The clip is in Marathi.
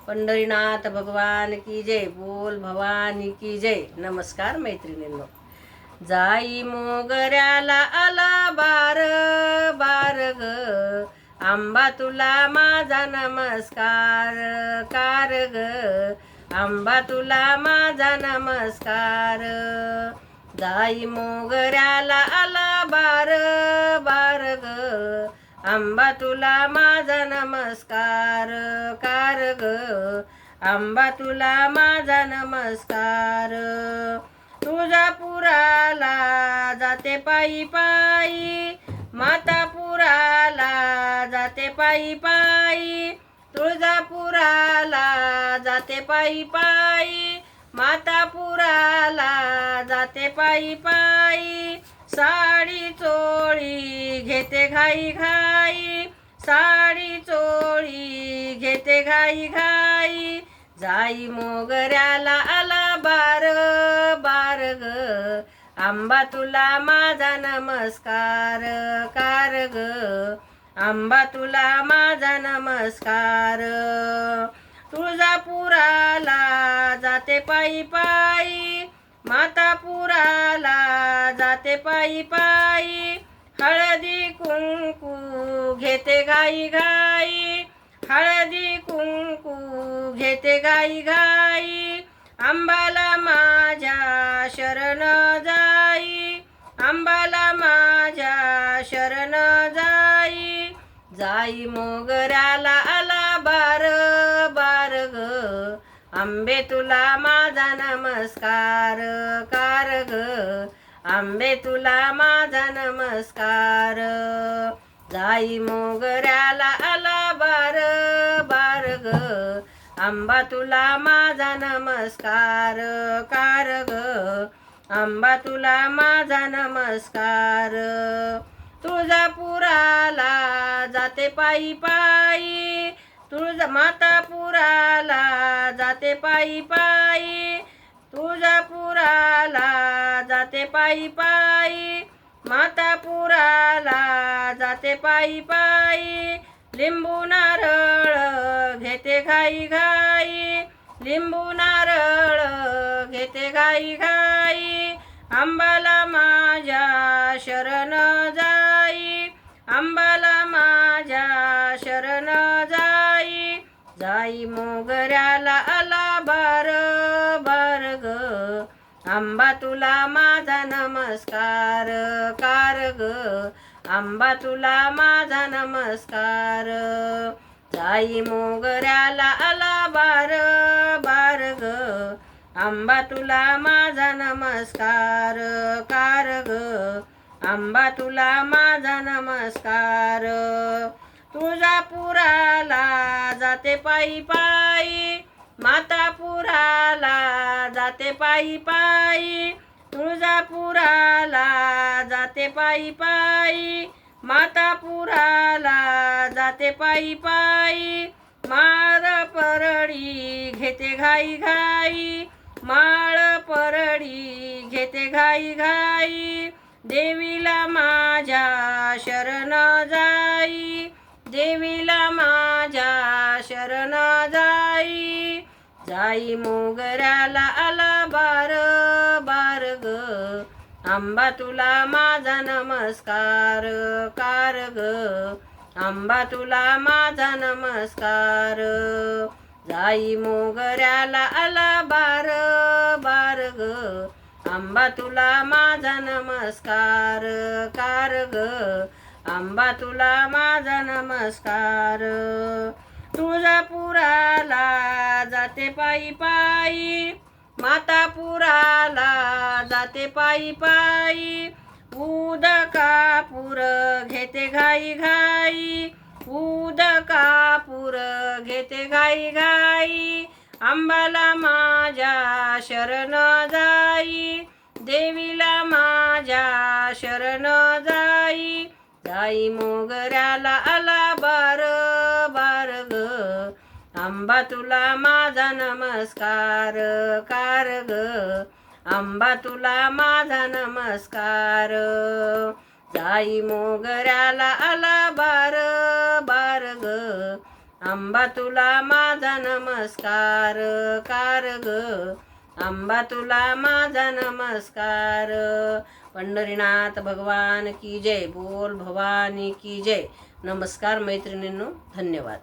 पंढरीनाथ भगवान की जय. बोल भवानी की जय. नमस्कार मैत्रिणींनो. जाई मोगऱ्याला आला बार बार ग, आंबा तुला माझा नमस्कार कार ग, आंबा तुला माझा नमस्कार. जाई मोगऱ्याला आला बार बार ग, आंबा तुला माझा नमस्कार कार ग, आंबा तुला माझा नमस्कार. तुळजापुराला जाते पायी पायी, मातापुराला जाते पायी पायी. तुळजापुराला जाते पायी पायी, मातापुराला जाते पायी पायी. साडी चोळी घेते घाई घाई, साडी चोळी घेते घाई घाई. जाई मोगऱ्याला आला बार बार ग, आंबा तुला माझा नमस्कार कार ग, आंबा तुला माझा नमस्कार. तुळजापुराला जाते पायी पायी, मातापुराला जाते पायी पायी. हळदी कुंकू घेते घाई घाई, हळदी कुंकू घेते घाई घाई. आंबाला माझ्या शरण जाई, आंबाला माझ्या शरण जाई. जाई मोगऱ्याला आला बार बार ग, आंबे तुला माझा नमस्कार कार ग, आंबे तुला माझा नमस्कार. जाई मोगऱ्याला आला बार बार ग, आंबा तुला माझा नमस्कार कार ग, आंबा तुला माझा नमस्कार. तुळजापुराला जाते पायी पायी, मातापुराला जाते पायी पायी. तुळजापुराला जाते पायी पायी, मातापुराला जाते पायी पायी. लिंबू नारळ घेते घाई घाई, लिंबू नारळ घेते घाई घाई. आंबाला माझ्या शरण जाई, आंबाला माझ्या शरण जाई. जाई मोगऱ्याला आला बार बार ग, आंबा तुला माझा नमस्कार कार ग, आंबा तुला माझा नमस्कार. जाई मोगऱ्याला आला बार बार ग, आंबा तुला माझा नमस्कार कार ग, आंबा तुला माझा नमस्कार. तुळजापुराला जाते पायी पायी, मातापुराला जाते पायी पायी. तुळजापुराला जाते पायी पायी, मातापुराला जाते पायी पायी. माळ परडी घेते घाई घाई, माळ परडी घेते घाई घाई. देवीला माझ्या शरण जाई, देवीला माझ्या शरण जाई. जाई मोगऱ्याला आला बार बार ग, आंबा तुला माझा नमस्कार कार ग, आंबा तुला माझा नमस्कार. जाई मोगऱ्याला आला बार बार ग, आंबा तुला माझा नमस्कार कार ग, आंबा तुला माझा नमस्कार. तुळजापुराला जाते पायी पायी, मातापुराला जाते पायी पायी. उदकापूर घेते घाई घाई, उदकापूर घेते घाई घाई. आंबाला माझ्या शरण जाई, देवीला माझ्या शरण जाई. जाई मोगऱ्याला आला बार बार ग, आंबा तुला माझा नमस्कार कार ग, आंबा तुला माझा नमस्कार. जाई मोगऱ्याला आला बार बार ग, आंबा तुला माझा नमस्कार कार ग, आंबा तुला माझा नमस्कार. पंढरीनाथ भगवान की जय, बोल भवानी की जय. नमस्कार मैत्रिणींनो, धन्यवाद.